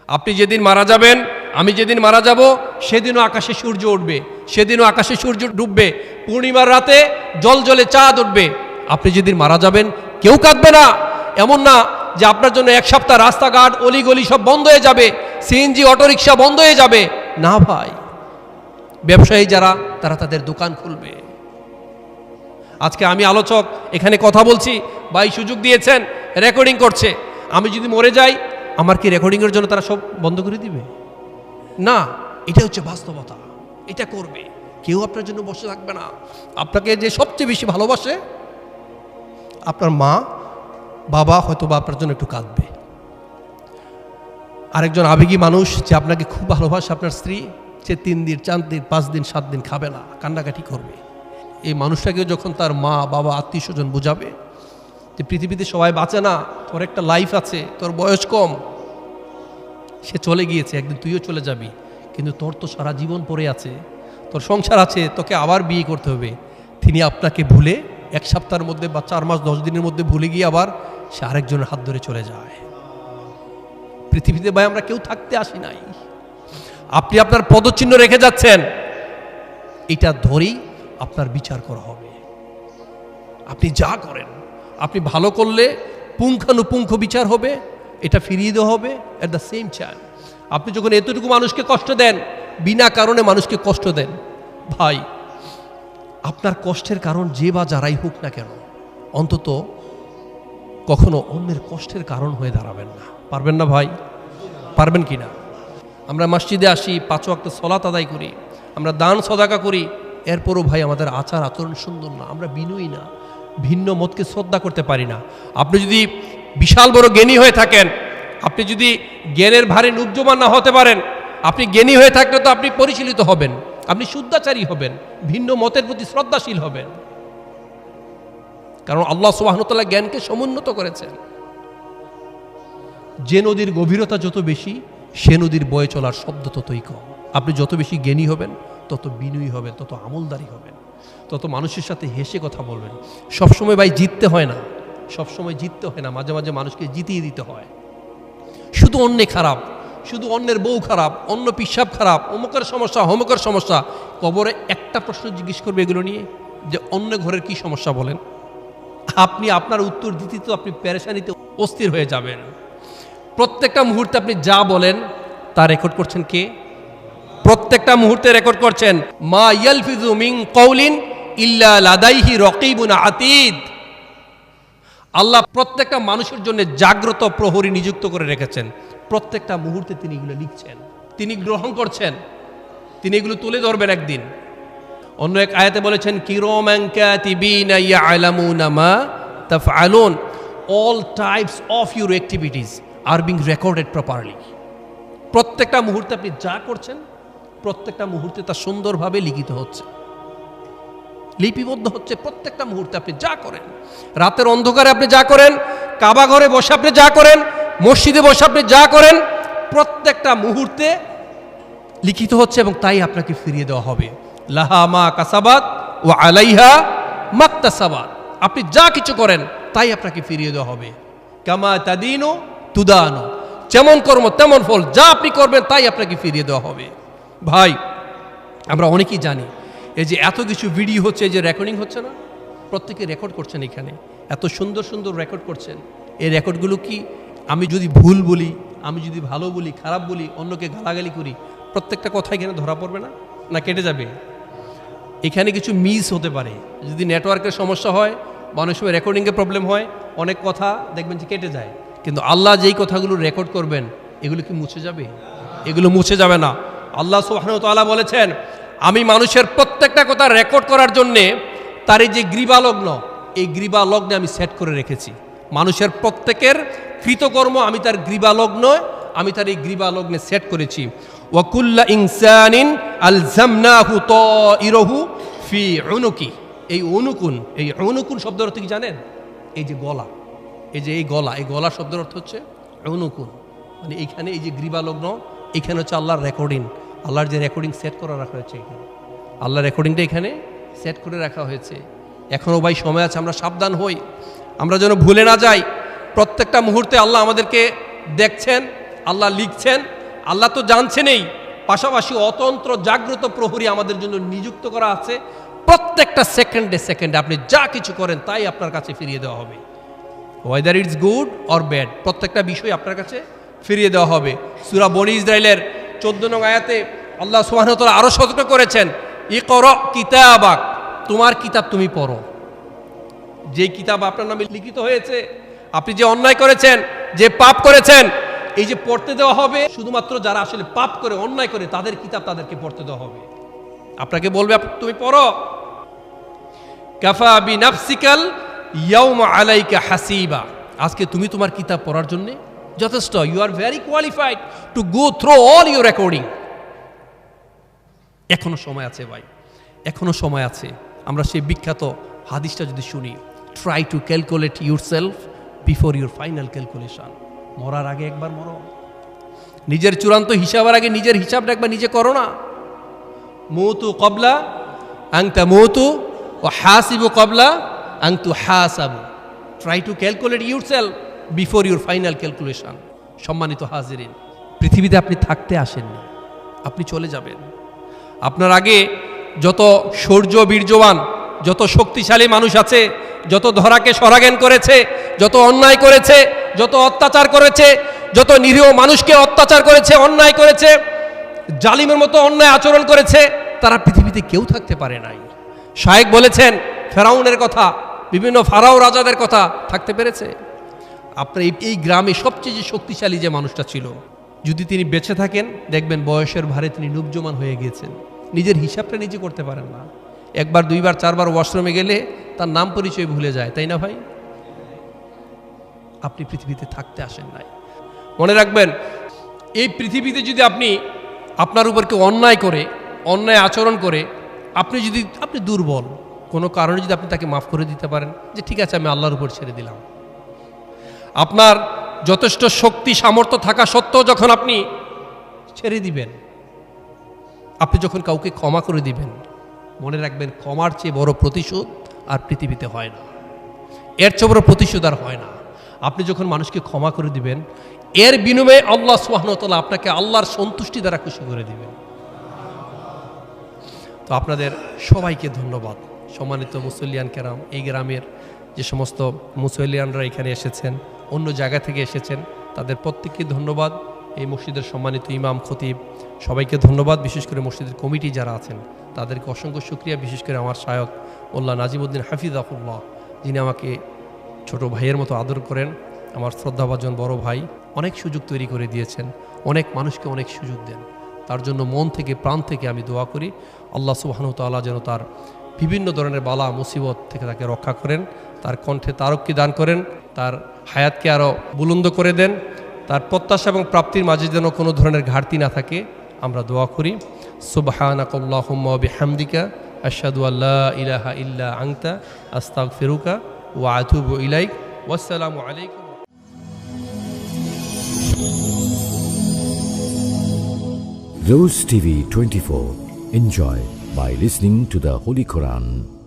আপনি যেদিন মারা যাবেন, আমি যেদিন মারা যাব, সেদিনও আকাশে সূর্য উঠবে, সেদিনও আকাশে সূর্য ডুববে, পূর্ণিমার রাতে জল জলে চাঁদ উঠবে। আপনি যেদিন মারা যাবেন কেউ কাঁদবে না। এমন না যে আপনার জন্য এক সপ্তাহ রাস্তাঘাট অলিগলি সব বন্ধ হয়ে যাবে, সিএনজি অটোরিকশা বন্ধ হয়ে যাবে। না ভাই, ব্যবসায়ী যারা তারা তাদের দোকান খুলবে। আজকে আমি আলোচক, এখানে কথা বলছি, ভাই সুযোগ দিয়েছেন, রেকর্ডিং করছে। আমি যদি মরে যাই, আমার কি রেকর্ডিংয়ের জন্য তারা সব বন্ধ করে দিবে? না, এটা হচ্ছে বাস্তবতা। এটা করবে, কেউ আপনার জন্য বসে থাকবে না। আপনাকে যে সবচেয়ে বেশি ভালোবাসে, আপনার মা বাবা, হয়তো বা আপনার জন্য একটু কাঁদবে। আরেকজন আবেগী মানুষ যে আপনাকে খুব ভালোবাসে, আপনার স্ত্রী, সে 3 দিন 4 দিন 5 দিন 7 দিন খাবে না, কান্নাকাটি করবে। এই মানুষটাকেও যখন তার মা বাবা আত্মীয় স্বজন বুঝাবে যে পৃথিবীতে সবাই বাঁচে না, তোর একটা লাইফ আছে, তোর বয়স কম, সে চলে গিয়েছে, একদিন তুইও চলে যাবি, কিন্তু তোর তো সারা জীবন পড়ে আছে, তোর সংসার আছে, তোকে আবার বিয়ে করতে হবে। তিনি আপনাকে ভুলে 1 সপ্তাহের মধ্যে বা 4 মাস 10 দিনের মধ্যে ভুলে গিয়ে আবার সে আরেকজনের হাত ধরে চলে যায়। পৃথিবীতে ভাই আমরা কেউ থাকতে আসি নাই। আপনি আপনার পদচিহ্ন রেখে যাচ্ছেন, এটা ধরেই আপনার বিচার করা হবে। আপনি যা করেন, আপনি ভালো করলে পুঙ্খানুপুঙ্খ বিচার হবে, এটা ফিরিয়ে দেওয়া হবে এট দ্য সেম টাইম। আপনি যখন এতটুকু মানুষকে কষ্ট দেন, বিনা কারণে মানুষকে কষ্ট দেন, ভাই আপনার কষ্টের কারণ যে বা যারাই হোক না কেন, অন্তত কখনো অন্যের কষ্টের কারণ হয়ে দাঁড়াবেন না। পারবেন না ভাই? পারবেন কি না? আমরা মসজিদে আসি, 5 ওয়াক্ত সালাত আদায় করি, আমরা দান সদাকা করি, এরপরও ভাই আমাদের আচার আচরণ সুন্দর না, আমরা বিনয়ী না, ভিন্ন মতকে শ্রদ্ধা করতে পারি না। আপনি যদি বিশাল বড় জ্ঞানী হয়ে থাকেন, আপনি যদি জ্ঞানের ভারে নুজ্জমান না হতে পারেন, আপনি জ্ঞানী হয়ে থাকলে তো আপনি পরিচালিত হবেন, আপনি শুদ্ধাচারী হবেন, ভিন্ন মতের প্রতি শ্রদ্ধাশীল হবেন। কারণ আল্লাহ সুবহানাহু ওয়া তাআলা জ্ঞানকে সমুন্নত করেছেন। যে নদীর গভীরতা যত বেশি, সে নদীর বয়ে চলার শব্দ ততই কম। আপনি যত বেশি জ্ঞানী হবেন, তত বিনয়ী হবেন, তত আমলদারি হবেন, তত মানুষের সাথে হেসে কথা বলবেন। সবসময় ভাই জিততে হয় না, সবসময় জিততে হয় না, মাঝে মাঝে মানুষকে জিতিয়ে দিতে হয়। শুধু অন্যে খারাপ, শুধু অন্যের বউ খারাপ, অন্য পিসাব খারাপ, অমুকের সমস্যা, অমুকের সমস্যা, কবরে একটা প্রশ্ন জিজ্ঞেস করবে এগুলো নিয়ে, যে অন্য ঘরের কি সমস্যা বলেন। আপনি আপনার উত্তর দিতে তো আপনি পেরেশানিতে অস্থির হয়ে যাবেন। প্রত্যেকটা মুহূর্তে আপনি যা বলেন তা রেকর্ড করছেন কে? প্রত্যেকটা মুহূর্তে রেকর্ড করছেন। মা ইয়ালফিজু মিন কওলিন ইল্লা লাদাইহি রাকিবুন আতীদ। আল্লাহ প্রত্যেকটা মানুষের জন্য জাগ্রত প্রহরী নিযুক্ত করে রেখেছেন। প্রত্যেকটা মুহূর্তে তিনি এগুলো লিখছেন, তিনি গ্রহণ করছেন, তিনি এগুলো তুলে ধরবেন একদিন। অন্য এক আয়াতে বলেছেন, কিরামান কাতিবিনা ইয়ালামুনা মা তাফআলুন। All types of your activities are being recorded properly. প্রত্যেকটা মুহূর্তে আপনি যা করছেন, প্রত্যেকটা মুহূর্তে তা সুন্দরভাবে লিখিত হচ্ছে, লিপিবদ্ধ হচ্ছে। প্রত্যেকটা মুহূর্তে আপনি যা করেন, রাতের অন্ধকারে আপনি যা করেন, কাবা ঘরে বসে আপনি যা করেন, মসজিদে বসে আপনি যা করেন, প্রত্যেকটা মুহূর্তে লিখিত হচ্ছে এবং তাই আপনাকে ফিরিয়ে দেওয়া হবে। লাহা মা কাসাবাত ওয়া আলাইহা মাকতাসাবাত। আপনি যা কিছু করেন তাই আপনাকে ফিরিয়ে দেওয়া হবে। কামা তাদিনু তুদানু। যেমন কর্ম তেমন ফল, যা আপনি করবেন তাই আপনাকে ফিরিয়ে দেওয়া হবে। ভাই আমরা অনেকেই জানি, এই যে এত কিছু ভিডিও হচ্ছে, যে রেকর্ডিং হচ্ছে না, প্রত্যেকে রেকর্ড করছেন, এখানে এত সুন্দর সুন্দর রেকর্ড করছেন। এই রেকর্ডগুলো কি আমি যদি ভুল বলি, আমি যদি ভালো বলি, খারাপ বলি, অন্যকে গালাগালি করি, প্রত্যেকটা কথা এখানে ধরা পড়বে না? না কেটে যাবে? এখানে কিছু মিস হতে পারে, যদি নেটওয়ার্কের সমস্যা হয় বা অনেক সময় রেকর্ডিংয়ে প্রবলেম হয়, অনেক কথা দেখবেন যে কেটে যায়। কিন্তু আল্লাহ যেই কথাগুলো রেকর্ড করবেন, এগুলো কি মুছে যাবে? এগুলো মুছে যাবে না। আল্লাহ সুবহানাহু ওয়া তাআলা বলেছেন, আমি মানুষের প্রত্যেকটা কথা রেকর্ড করার জন্যে তার এই যে গ্রীবালগ্ন, এই গ্রীবালগ্নে আমি সেট করে রেখেছি। মানুষের প্রত্যেকের কৃতকর্ম আমি তার গ্রীবালগ্ন, আমি তার এই গ্রীবালগ্নে সেট করেছি। ওয়া কুল্লা ইনসানিন আলজামনাহু তাইরাহু ফি উনুকি। এই অনুকুন, এই অনুকুন শব্দের অর্থ কি জানেন? এই যে গলা, এই যে এই গলা, এই গলা শব্দের অর্থ হচ্ছে অনুকুন। মানে এইখানে এই যে গ্রীবালগ্ন, এখানে হচ্ছে আল্লাহর রেকর্ডিং, আল্লাহর যে রেকর্ডিং সেট করে রাখা হয়েছে এখানে, আল্লাহর রেকর্ডিংটা এখানে সেট করে রাখা হয়েছে। এখনও ভাই সময় আছে, আমরা সাবধান হই, আমরা যেন ভুলে না যাই। প্রত্যেকটা মুহূর্তে আল্লাহ আমাদেরকে দেখছেন, আল্লাহ লিখছেন, আল্লাহ তো জানছেনই, পাশাপাশি অতন্ত্র জাগ্রত প্রহরী আমাদের জন্য নিযুক্ত করা আছে। প্রত্যেকটা সেকেন্ডে সেকেন্ডে আপনি যা কিছু করেন তাই আপনার কাছে ফিরিয়ে দেওয়া হবে, whether it's good or bad, প্রত্যেকটা বিষয় আপনার কাছে ফিরিয়ে দেওয়া হবে। সূরা বনী ইসরাইলের 14 নং আয়াতে আল্লাহ সুবহানাহু ওয়া তাআলা আরো সতর্ক করেছেন, ইকরা কিতাবাক, তোমার কিতাব তুমি পড়ো। যে কিতাব আপনার নামে লিখিত হয়েছে, আপনি যে অন্যায় করেছেন, যে পাপ করেছেন, এই যে পড়তে দেওয়া হবে শুধুমাত্র যারা আসলে পাপ করে অন্যায় করে তাদের কিতাব তাদেরকে পড়তে দেওয়া হবে। আপনাকে বলবে তুমি পড়ো। কাফা বিনাফসিকাল ইয়াউমা আলাইকা হাসিবা, আজকে তুমি তোমার কিতাব পড়ার জন্য যথেষ্ট। You are very qualified to go through all your recording. এখনো সময় আছে ভাই, এখনো সময় আছে। আমরা সেই বিখ্যাত হাদিসটা যদি শুনি, try to calculate yourself before your final calculation. মরার আগে একবার মরো, নিজের চূড়ান্ত হিসাবের আগে নিজের হিসাবটা একবার নিজে করো না। মৌতু কবলা আংতা মৌতু ও হাসিবু কবলা আংতু হাসাবু। Try to calculate yourself before your final calculation. সম্মানিত হাজিরিন, পৃথিবীতে আপনি থাকতে আসেননি, আপনি চলে যাবেন। আপনার আগে যত শৌর্য বীর্যবান, যত শক্তিশালী মানুষ আছে, যত ধরাকে সরাজ্ঞান করেছে, যত অন্যায় করেছে, যত অত্যাচার করেছে, যত নিরীহ মানুষকে অত্যাচার করেছে, অন্যায় করেছে, জালিমের মতো অন্যায় আচরণ করেছে, তারা পৃথিবীতে কেউ থাকতে পারে নাই। শায়েখ বলেছেন ফেরাউনের কথা, বিভিন্ন ফারাও রাজাদের কথা, থাকতে পেরেছে? আপনার এই গ্রামে সবচেয়ে যে শক্তিশালী যে মানুষটা ছিল, যদি তিনি বেঁচে থাকেন দেখবেন বয়সের ভারে তিনি নুবজমান হয়ে গিয়েছেন, নিজের হিসাবটা নিজে করতে পারেন না। একবার দুইবার চারবার ওয়াশরুমে গেলে তার নাম পরিচয় ভুলে যায়, তাই না ভাই? আপনি পৃথিবীতে থাকতে আসেন নাই। মনে রাখবেন, এই পৃথিবীতে যদি আপনার উপর কেউ অন্যায় করে, অন্যায় আচরণ করে, আপনি দুর্বল কোনো কারণে যদি আপনি তাকে মাফ করে দিতে পারেন যে ঠিক আছে আমি আল্লাহর উপর ছেড়ে দিলাম, আপনার যথেষ্ট শক্তি সামর্থ্য থাকা সত্ত্বেও যখন আপনি ছেড়ে দিবেন, আপনি যখন কাউকে ক্ষমা করে দিবেন, মনে রাখবেন ক্ষমার চেয়ে বড় প্রতিশোধ আর পৃথিবীতে হয় না, এর চেয়ে বড় প্রতিশোধ আর হয় না। আপনি যখন মানুষকে ক্ষমা করে দিবেন, এর বিনিময়ে আল্লাহ সুবহানাহু ওয়া তাআলা আপনাকে আল্লাহর সন্তুষ্টি দ্বারা খুশি করে দিবেন। তো আপনাদের সবাইকে ধন্যবাদ। সম্মানিত মুসল্লিয়ান কেরাম, এই গ্রামের যে সমস্ত মুসল্লিয়ানরা এখানে এসেছেন, অন্য জায়গা থেকে এসেছেন, তাদের প্রত্যেককে ধন্যবাদ। এই মসজিদের সম্মানিত ইমাম, খতিব, সবাইকে ধন্যবাদ। বিশেষ করে মসজিদের কমিটি যারা আছেন তাদেরকে অসংখ্য শুকরিয়া। বিশেষ করে আমার শায়খ মোল্লা নাজিমউদ্দিন হাফিজাহুল্লাহ, যিনি আমাকে ছোট ভাইয়ের মতো আদর করেন, আমার শ্রদ্ধাভাজন বড় ভাই, অনেক সুযোগ তৈরি করে দিয়েছেন, অনেক মানুষকে অনেক সুযোগ দেন। তার জন্য মন থেকে প্রাণ থেকে আমি দোয়া করি আল্লাহ সুবহানাহু ওয়া তাআলা যেন তার বিভিন্ন ধরনের বালা মুসিবত থেকে তাকে রক্ষা করেন, তার কণ্ঠে তারক্কি দান করেন, তার হায়াতকে আরও বুলন্দ করে দেন, তার প্রত্যাশা এবং প্রাপ্তির মাঝে যেন কোনো ধরনের ঘাটতি না থাকে, আমরা দোয়া করি। সুবহানাকাল্লাহুম্মা ওয়া বিহামদিকা আশহাদু আল্লা ইলাহা ইল্লা আনতা আস্তাগফিরুকা ওয়া আতুবু ইলাইক। ওয়াসসালামু আলাইকুম। Rose TV 24. Enjoy by listening to the Holy Quran.